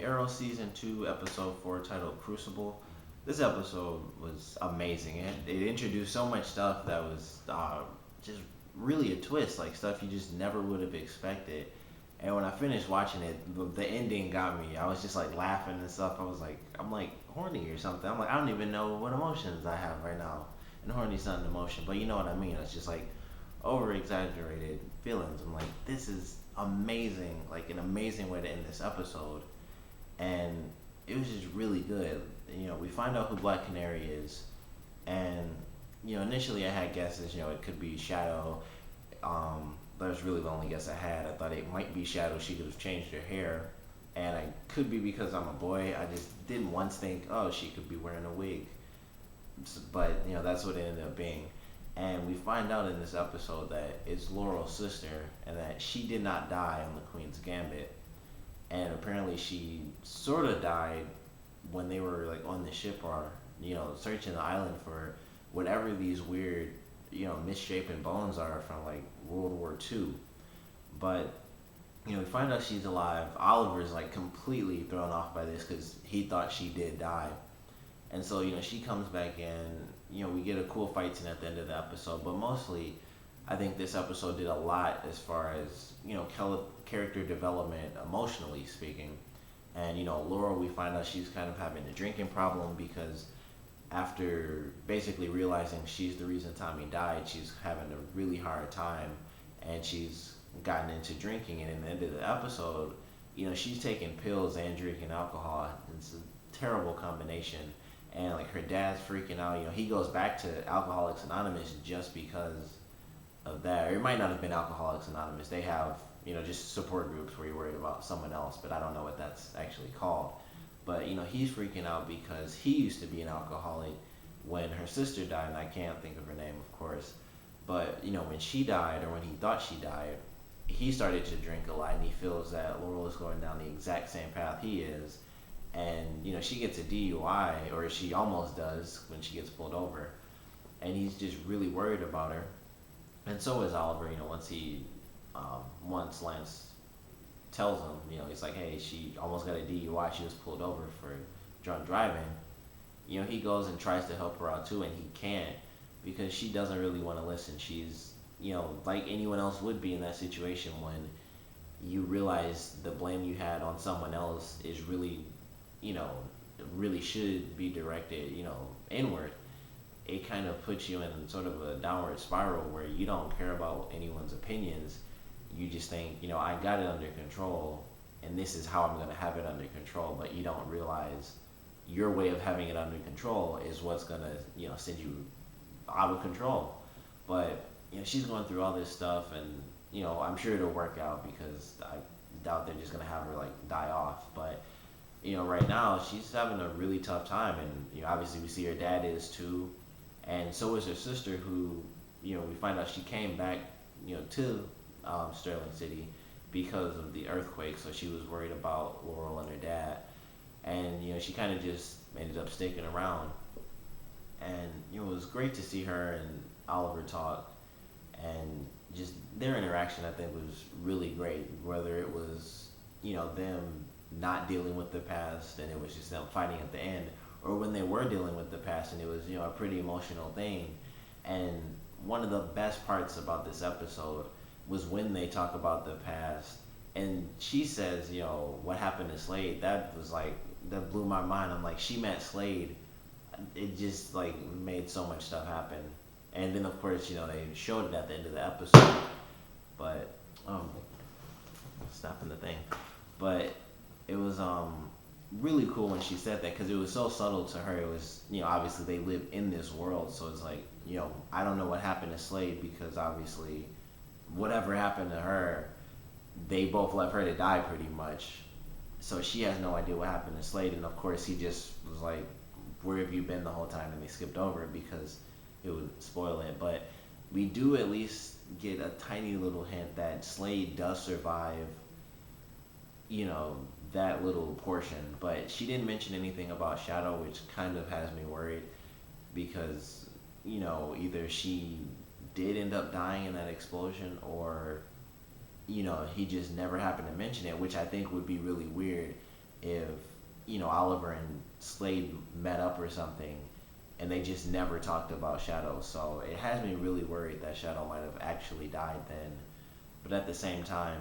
Arrow Season 2, Episode 4, titled Crucible. This episode was amazing. It introduced so much stuff that was just really a twist, like stuff you just never would have expected. And when I finished watching it, the ending got me. I was just like laughing and stuff. I'm like horny or something. I'm like, I don't even know what emotions I have right now. And horny's not an emotion, but you know what I mean. It's just like over exaggerated feelings. I'm like, this is amazing, like an amazing way to end this episode, and it was just really good. We find out who Black Canary is, and initially I had guesses. It could be Shadow. That was really the only guess I had. I thought it might be Shadow. She could have changed her hair, and I could be because I'm a boy. I just didn't once think, oh, she could be wearing a wig. But that's what it ended up being. And we find out in this episode that it's Laurel's sister, and that she did not die on the Queen's Gambit, and apparently she sort of died when they were like on the ship, or searching the island for whatever these weird misshapen bones are from like World War II. But we find out she's alive. Oliver's like completely thrown off by this because he thought she did die. And so she comes back in. We get a cool fight scene at the end of the episode, but mostly I think this episode did a lot as far as character development, emotionally speaking. And Laura, we find out she's kind of having a drinking problem because after basically realizing she's the reason Tommy died, she's having a really hard time, and she's gotten into drinking. And in the end of the episode, she's taking pills and drinking alcohol. It's a terrible combination. And like her dad's freaking out. He goes back to Alcoholics Anonymous just because of that. Or it might not have been Alcoholics Anonymous. They have just support groups where you're worried about someone else, but I don't know what that's actually called. But he's freaking out because he used to be an alcoholic when her sister died, and I can't think of her name, of course. But when she died, or when he thought she died, he started to drink a lot, and he feels that Laurel is going down the exact same path he is. And she gets a DUI, or she almost does when she gets pulled over, and he's just really worried about her. And so is Oliver. Once Lance tells him, he's like, hey, she almost got a DUI. She was pulled over for drunk driving. He goes and tries to help her out too, and he can't because she doesn't really want to listen. She's, like anyone else would be in that situation when you realize the blame you had on someone else is really, you know, really should be directed, inward. It kind of puts you in sort of a downward spiral where you don't care about anyone's opinions. You just think, I got it under control, and this is how I'm going to have it under control. But you don't realize your way of having it under control is what's going to, send you out of control. But she's going through all this stuff, and I'm sure it'll work out because I doubt they're just going to have her like die off. But right now she's having a really tough time, and obviously we see her dad is too, and so is her sister, who we find out she came back to Sterling City because of the earthquake, so she was worried about Laurel and her dad, and she kind of just ended up sticking around, and it was great to see her and Oliver talk, and just their interaction I think was really great, whether it was them not dealing with the past and it was just them fighting at the end, or when they were dealing with the past and it was a pretty emotional thing. And one of the best parts about this episode was when they talk about the past, and she says, what happened to Slade, that blew my mind. I'm like, she met Slade. It just like made so much stuff happen. And then of course they showed it at the end of the episode, but stopping the thing. But it was really cool when she said that, because it was so subtle to her. It was obviously they live in this world, so it's like I don't know what happened to Slade, because obviously whatever happened to her, they both left her to die pretty much. So she has no idea what happened to Slade, and of course he just was like, where have you been the whole time? And they skipped over it because it would spoil it. But we do at least get a tiny little hint that Slade does survive that little portion. But she didn't mention anything about Shadow, which kind of has me worried, because either she did end up dying in that explosion, or he just never happened to mention it, which I think would be really weird, if Oliver and Slade met up or something, and they just never talked about Shadow. So it has me really worried that Shadow might have actually died then. But at the same time,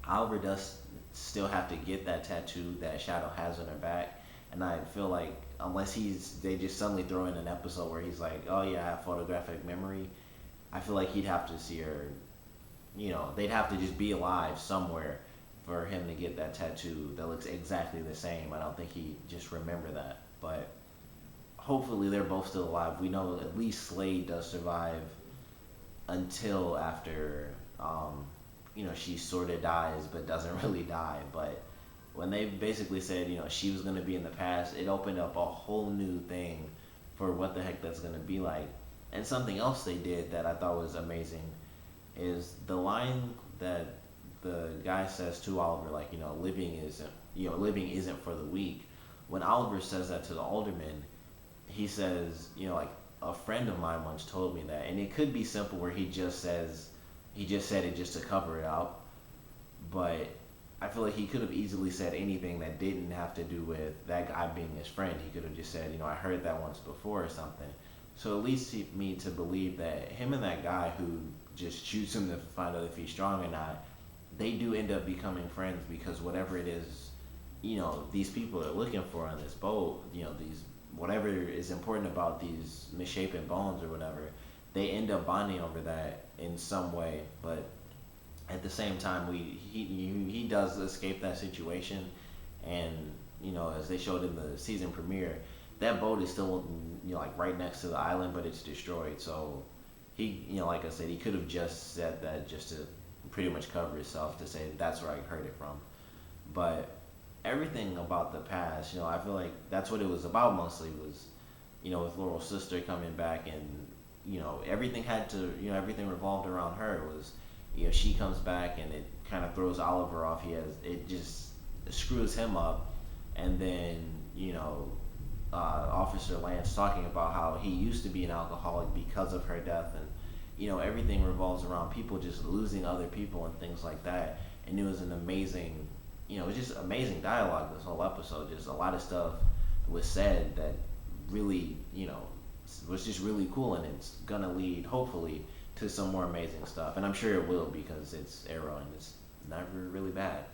Oliver does still have to get that tattoo that Shadow has on her back, and I feel like unless they just suddenly throw in an episode where he's like, oh yeah, I have photographic memory, I feel like he'd have to see her. They'd have to just be alive somewhere for him to get that tattoo that looks exactly the same. I don't think he just remember that, but hopefully they're both still alive. We know at least Slade does survive until after she sort of dies but doesn't really die. But when they basically said she was going to be in the past, it opened up a whole new thing for what the heck that's going to be like. And something else they did that I thought was amazing is the line that the guy says to Oliver, like, living isn't for the weak. When Oliver says that to the alderman, he says, like, a friend of mine once told me that, and it could be simple where he just said it just to cover it up, but I feel like he could have easily said anything that didn't have to do with that guy being his friend. He could have just said, I heard that once before or something. So at least me to believe that him and that guy who just shoots him to find out if he's strong or not, they do end up becoming friends because whatever it is, these people are looking for on this boat, these whatever is important about these misshapen bones or whatever, they end up bonding over that in some way. But at the same time, he does escape that situation, and as they showed in the season premiere, that boat is still like right next to the island, but it's destroyed. So he like I said, he could have just said that just to pretty much cover himself to say that's where I heard it from. But everything about the past, I feel like that's what it was about mostly was, with Laurel's sister coming back, and everything had to, everything revolved around her. It was, she comes back and it kind of throws Oliver off. It just screws him up, and then Officer Lance talking about how he used to be an alcoholic because of her death, and everything revolves around people just losing other people and things like that. And it was an amazing, it was just amazing dialogue this whole episode. Just a lot of stuff was said that really, was just really cool, and it's gonna lead hopefully to some more amazing stuff. And I'm sure it will because it's Arrow and it's never really bad.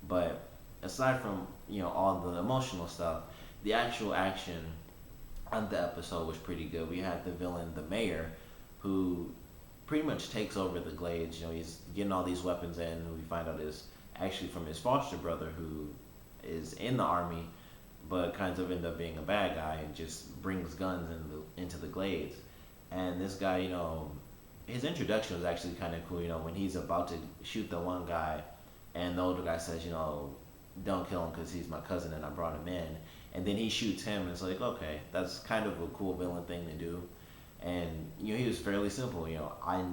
But aside from all the emotional stuff, the actual action on the episode was pretty good. We had the villain, the mayor, who pretty much takes over the Glades. He's getting all these weapons in, who we find out is actually from his foster brother, who is in the army, but kind of end up being a bad guy and just brings guns into the Glades. And this guy, his introduction was actually kind of cool. When he's about to shoot the one guy, and the older guy says, don't kill him because he's my cousin and I brought him in. And then he shoots him, and it's like, okay, that's kind of a cool villain thing to do. And he was fairly simple. I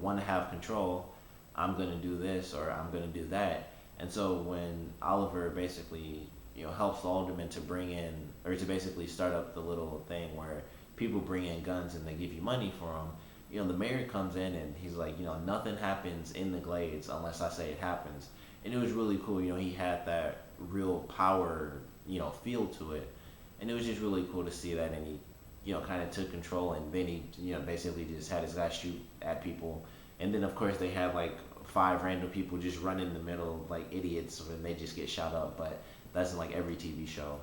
want to have control. I'm gonna do this or I'm gonna do that. And so when Oliver basically helps the alderman to bring in, or to basically start up the little thing where people bring in guns and they give you money for them, the mayor comes in and he's like, nothing happens in the Glades unless I say it happens. And it was really cool. He had that real power, feel to it, and it was just really cool to see that. And he kind of took control, and then he basically just had his guys shoot at people. And then of course they had like 5 random people just run in the middle like idiots, and they just get shot up. But that's in like every TV show.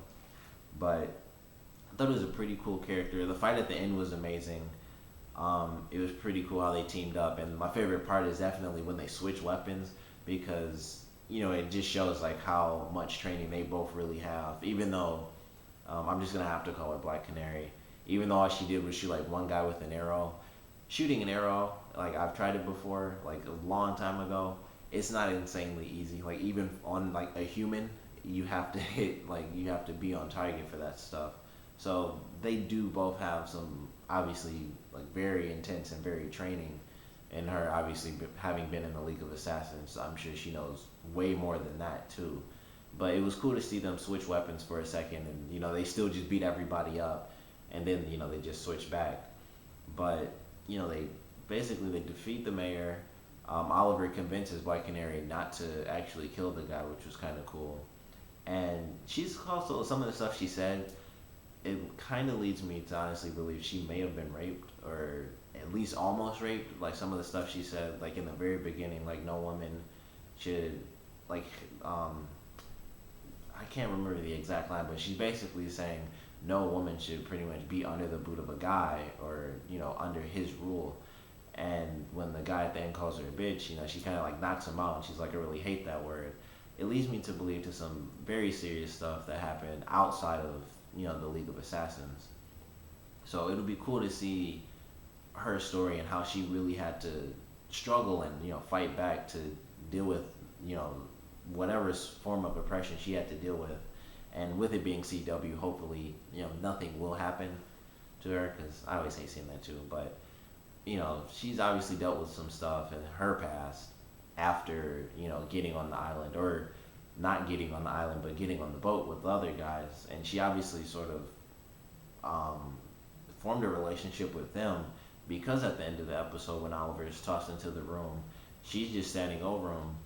But I thought it was a pretty cool character. The fight at the end was amazing. It was pretty cool how they teamed up, and my favorite part is definitely when they switch weapons, because it just shows like how much training they both really have. Even though I'm just gonna have to call her Black Canary, even though all she did was shoot like one guy with an arrow. Shooting an arrow, like I've tried it before, like a long time ago. It's not insanely easy. Like even on like a human, you have to hit, like you have to be on target for that stuff. So they do both have some obviously like very intense and very training. And her obviously having been in the League of Assassins, I'm sure she knows way more than that too. But it was cool to see them switch weapons for a second, and they still just beat everybody up, and then they just switch back. But they basically defeat the mayor. Oliver convinces White Canary not to actually kill the guy, which was kind of cool. And she's also, some of the stuff she said, it kind of leads me to honestly believe she may have been raped, or at least almost raped. Like some of the stuff she said, like in the very beginning, like no woman should, like, um, I can't remember the exact line, but she's basically saying no woman should pretty much be under the boot of a guy, or under his rule. And when the guy at the end calls her a bitch, she kind of like knocks him out, and she's like, I really hate that word. It leads me to believe to some very serious stuff that happened outside of the League of Assassins. So it'll be cool to see her story and how she really had to struggle and fight back to deal with you know whatever form of oppression she had to deal with. And with it being CW, hopefully nothing will happen to her, because I always hate seeing that too. But she's obviously dealt with some stuff in her past after getting on the island, or not getting on the island but getting on the boat with the other guys, and she obviously sort of um, formed a relationship with them, because at the end of the episode when Oliver is tossed into the room, she's just standing over him.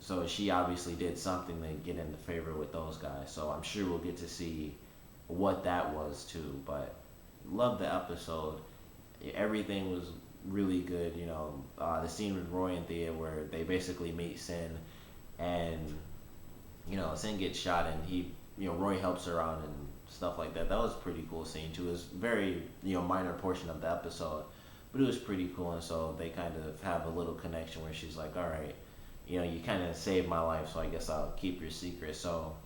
So she obviously did something to get into favor with those guys. So I'm sure we'll get to see what that was too. But love the episode. Everything was really good. The scene with Roy and Thea where they basically meet Sin, and Sin gets shot, and Roy helps her out and stuff like that. That was a pretty cool scene too. It was very minor portion of the episode, but it was pretty cool. And so they kind of have a little connection where she's like, all right, you kind of saved my life, so I guess I'll keep your secret. So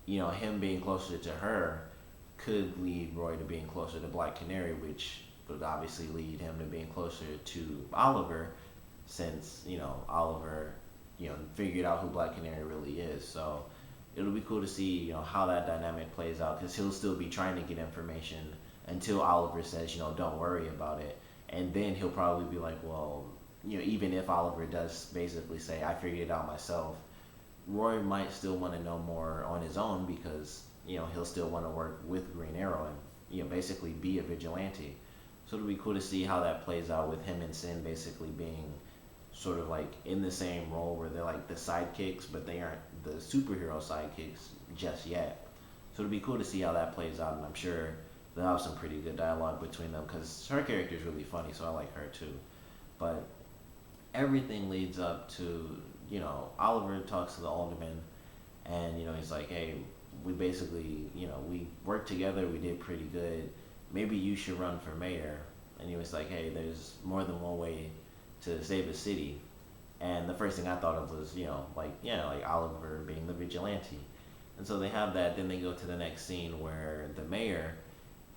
him being closer to her could lead Roy to being closer to Black Canary, which would obviously lead him to being closer to Oliver, since Oliver figured out who Black Canary really is. So it'll be cool to see how that dynamic plays out, because he'll still be trying to get information until Oliver says don't worry about it, and then he'll probably be like, well, even if Oliver does basically say I figured it out myself, Roy might still want to know more on his own, because he'll still want to work with Green Arrow and basically be a vigilante. So it'll be cool to see how that plays out, with him and Sin basically being sort of like in the same role, where they're like the sidekicks, but they aren't the superhero sidekicks just yet. So it'll be cool to see how that plays out, and I'm sure they'll have some pretty good dialogue between them, because her character is really funny, so I like her too. But everything leads up to Oliver talks to the alderman, and he's like, hey, we basically we worked together, we did pretty good, maybe you should run for mayor. And he was like, hey, there's more than one way to save a city. And the first thing I thought of was like Oliver being the vigilante. And so they have that. Then they go to the next scene where the mayor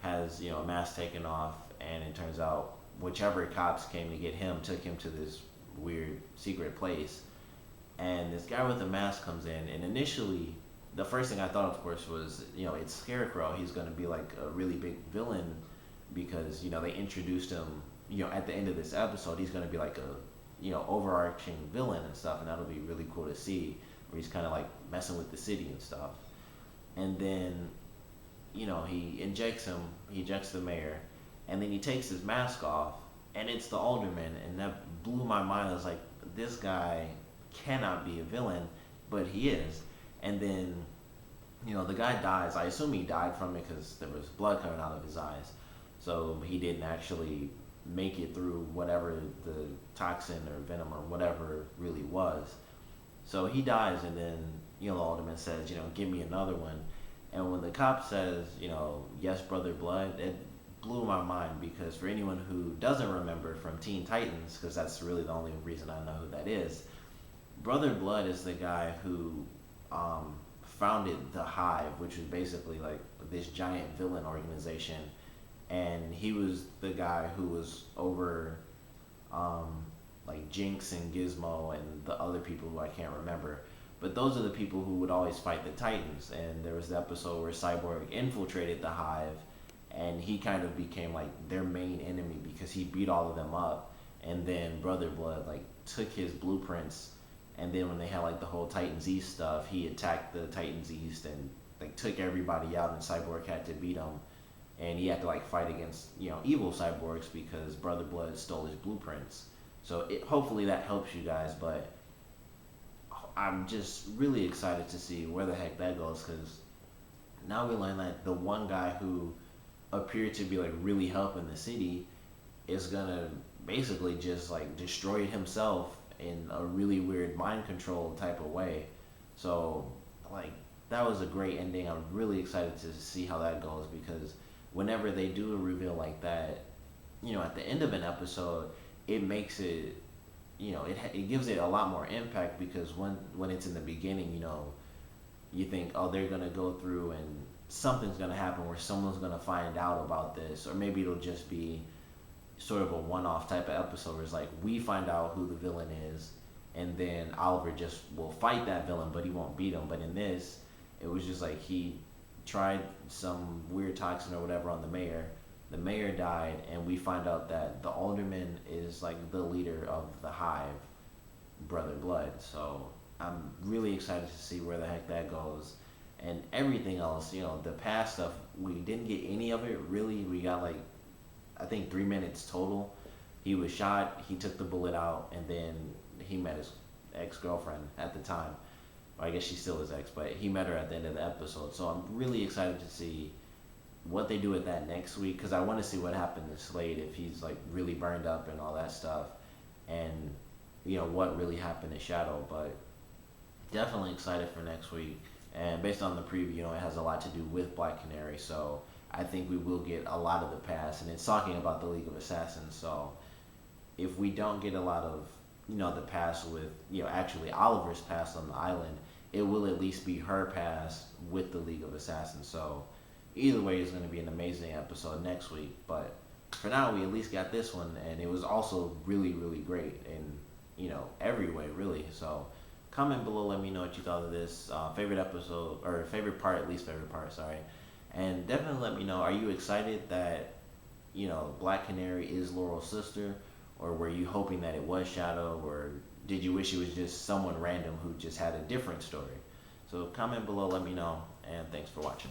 has a mask taken off, and it turns out whichever cops came to get him took him to this weird secret place. And this guy with a mask comes in, and initially the first thing I thought, of course, was it's Scarecrow. He's going to be like a really big villain, because they introduced him at the end of this episode. He's going to be like a overarching villain and stuff, and that'll be really cool to see, where he's kind of like messing with the city and stuff. And then he ejects the mayor, and then he takes his mask off, and it's the alderman. And that blew my mind. I was like, this guy cannot be a villain, but he is. And then the guy dies. I assume he died from it, because there was blood coming out of his eyes, so he didn't actually make it through whatever the toxin or venom or whatever really was. So he dies, and then the alderman says, give me another one. And when the cop says, yes, Brother Blood, it blew my mind, because for anyone who doesn't remember from Teen Titans, because that's really the only reason I know who that is, Brother Blood is the guy who founded the Hive, which was basically like this giant villain organization. And he was the guy who was over like Jinx and Gizmo and the other people who I can't remember. But those are the people who would always fight the Titans. And there was the episode where Cyborg infiltrated the Hive, and he kind of became like their main enemy, because he beat all of them up. And then Brother Blood like took his blueprints, and then when they had like the whole Titans East stuff, he attacked the Titans East and like took everybody out, and Cyborg had to beat him. And he had to like fight against evil cyborgs, because Brother Blood stole his blueprints. So hopefully that helps you guys. But I'm just really excited to see where the heck that goes because now we learn that the one guy who appeared to be like really helping the city is gonna basically just like destroy it himself in a really weird mind control type of way. So like that was a great ending. I'm really excited to see how that goes because whenever they do a reveal like that, at the end of an episode, it makes it, it gives it a lot more impact because when it's in the beginning, you think, oh, they're gonna go through and something's gonna happen where someone's gonna find out about this, or maybe it'll just be sort of a one-off type of episode where it's like we find out who the villain is, and then Oliver just will fight that villain, but he won't beat him. But in this, it was just like he tried some weird toxin or whatever on the mayor. The mayor died, and we find out that the alderman is like the leader of the hive, Brother Blood. So I'm really excited to see where the heck that goes. And everything else, the past stuff, we didn't get any of it really. We got like, I think 3 minutes total. He was shot, he took the bullet out, and then he met his ex girlfriend at the time. Or I guess she's still his ex, but he met her at the end of the episode. So I'm really excited to see what they do with that next week because I want to see what happened to Slade if he's like really burned up and all that stuff, and what really happened to Shadow. But definitely excited for next week. And based on the preview, it has a lot to do with Black Canary. So I think we will get a lot of the past, and it's talking about the League of Assassins. So if we don't get a lot of the past with actually Oliver's past on the island, it will at least be her past with the League of Assassins. So either way, it's going to be an amazing episode next week. But for now, we at least got this one, and it was also really, really great in every way, really. So comment below, let me know what you thought of this favorite episode or favorite part, at least favorite part. Sorry, and definitely let me know. Are you excited that Black Canary is Laurel's sister, or were you hoping that it was Shadow, or did you wish it was just someone random who just had a different story? So comment below, let me know, and thanks for watching.